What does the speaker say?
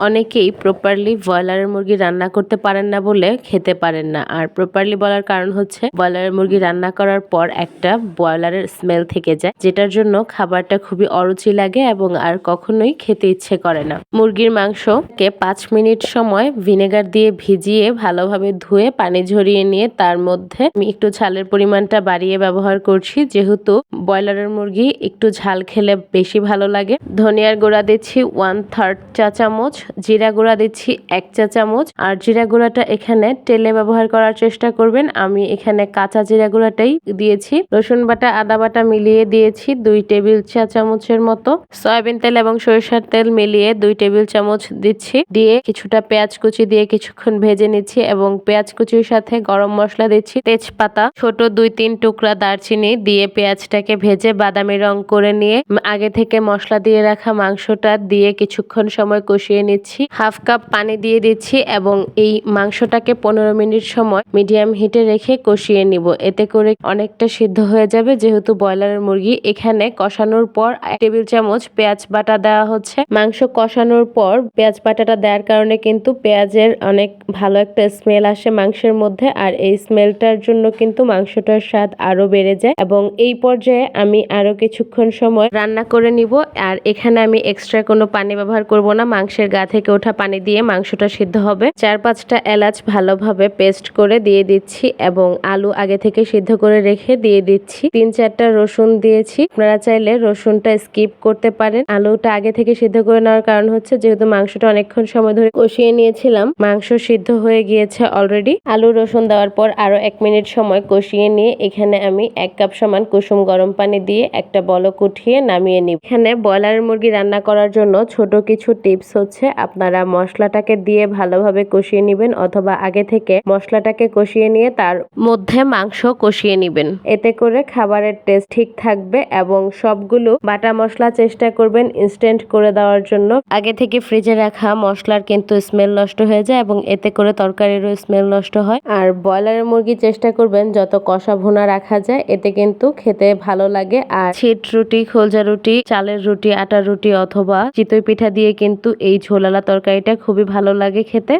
অনেকেই প্রপারলি ব্রয়লারের মুরগি রান্না করতে পারেন না বলে খেতে পারেন না। আর প্রপারলি বলার কারণ হচ্ছে ব্রয়লারের মুরগি রান্না করার পর একটা ব্রয়লারের স্মেল থেকে যায়, যেটার জন্য খাবারটা খুবই অরুচি লাগে এবং আর কখনোই খেতে ইচ্ছে করে না। মুরগির মাংসকে 5 মিনিট সময় ভিনেগার দিয়ে ভিজিয়ে ভালোভাবে ধুয়ে পানি ঝরিয়ে নিয়ে তার মধ্যে আমি একটু ঝালের পরিমাণটা বাড়িয়ে ব্যবহার করছি, যেহেতু ব্রয়লারের মুরগি একটু ঝাল খেলে বেশি ভালো লাগে। ধনিয়ার গুঁড়া দিচ্ছি 1/3 চা চামচ, জিরা গুঁড়া দিচ্ছি 1 চা চামচ। আর জিরা গুঁড়াটা এখানে তেলে ব্যবহার করার চেষ্টা করবেন। আমি এখানে কাঁচা জিরা গুঁড়াটাই দিয়েছি। রসুন বাটা, আদা বাটা মিলিয়ে দিয়েছি 2 টেবিল চা চামচের মতো। সয়াবিন তেল এবং সরিষার তেল মিলিয়ে 2 টেবিল চামচ দিচ্ছি। দিয়ে কিছুটা পেঁয়াজ কুচি দিয়ে কিছুক্ষণ ভেজে নিচ্ছি এবং পেঁয়াজ কুচির সাথে গরম মশলা দিচ্ছি, তেজপাতা, ছোট 2-3 টুকরা দারচিনি দিয়ে পেঁয়াজটাকে ভেজে বাদামি রং করে নিয়ে আগে থেকে মশলা দিয়ে রাখা মাংসটা দিয়ে কিছুক্ষণ সময় কষিয়ে নিচ্ছি। হাফ কাপ পানি দিয়ে দিচ্ছি এবং এই মাংসটাকে 15 মিনিট সময় মিডিয়াম হিটে রেখে কষিয়ে নিব। এতে করে অনেকটা সিদ্ধ হয়ে যাবে, যেহেতু ব্রয়লারের মুরগি। এখানে কষানোর পর 1 টেবিল চামচ পেঁয়াজ বাটা দেওয়া হচ্ছে। মাংস কষানোর পর পেঁয়াজ বাটাটা দেওয়ার কারণে কিন্তু পেঁয়াজের অনেক ভালো একটা স্মেল আসে মাংসের মধ্যে, আর এই স্মেলটার জন্য কিন্তু মাংসটার স্বাদ আরো বেড়ে যায়। এবং এই পর্যায়ে আমি আরো কিছুক্ষণ সময় রান্না করে নিব। আর এখানে আমি এক্সট্রা কোনো পানি ব্যবহার করব না, মাংসের গা থেকে ওঠা পানি দিয়ে মাংসটা সিদ্ধ হবে। 4-5টা এলাচ ভালোভাবে পেস্ট করে দিয়ে দিচ্ছি এবং আলু আগে থেকে সিদ্ধ করে রেখে দিয়ে দিচ্ছি। 3-4টা রসুন দিয়েছি, আপনারা চাইলে রসুনটা স্কিপ করতে পারেন। আলুটা আগে থেকে সিদ্ধ করে নেওয়ার কারণ হচ্ছে যেহেতু মাংসটা অনেকক্ষণ সময় ধরে কষিয়ে নিয়েছিলাম, মাংস সিদ্ধ হয়ে গিয়েছে অলরেডি। আলু রসুন দেওয়ার পর আরো 1 মিনিট সময় কষিয়ে নিয়ে এখানে আমি 1 কাপ সমান কুসুম গরম পানি দিয়ে একটা বলক উঠিয়ে নামিয়ে নিব। এখানে ব্রয়লারের মুরগি রান্না করার জন্য ছোট কিছু টিপস হচ্ছে, আপনারা মশলাটাকে দিয়ে ভালোভাবে কষিয়ে নিবেন অথবা আগে থেকে মশলাটাকে কষিয়ে নিয়ে তার মধ্যে মাংস কষিয়ে নিবেন। এতে করে খাবারের টেস্ট ঠিক থাকবে এবং সবগুলো বাটা মশলা চেষ্টা করবেন ইনস্ট্যান্ট করে দেওয়ার জন্য। আগে থেকে ফ্রিজে রাখা মশলার কিন্তু স্মেল নষ্ট হয়ে যায় এবং এতে করে তরকারিরও স্মেল নষ্ট হয়। আর ব্রয়লারের মুরগি চেষ্টা করবেন যত কষা ভুনা রাখা যায়, এতে কিন্তু খেতে ভালো লাগে। আর ছিট রুটি, খোলজা রুটি, চালের রুটি, আটার রুটি অথবা চিতই পিঠা দিয়ে কিন্তু এই ঝোলালা তরকারিটা খুবই ভালো লাগে খেতে।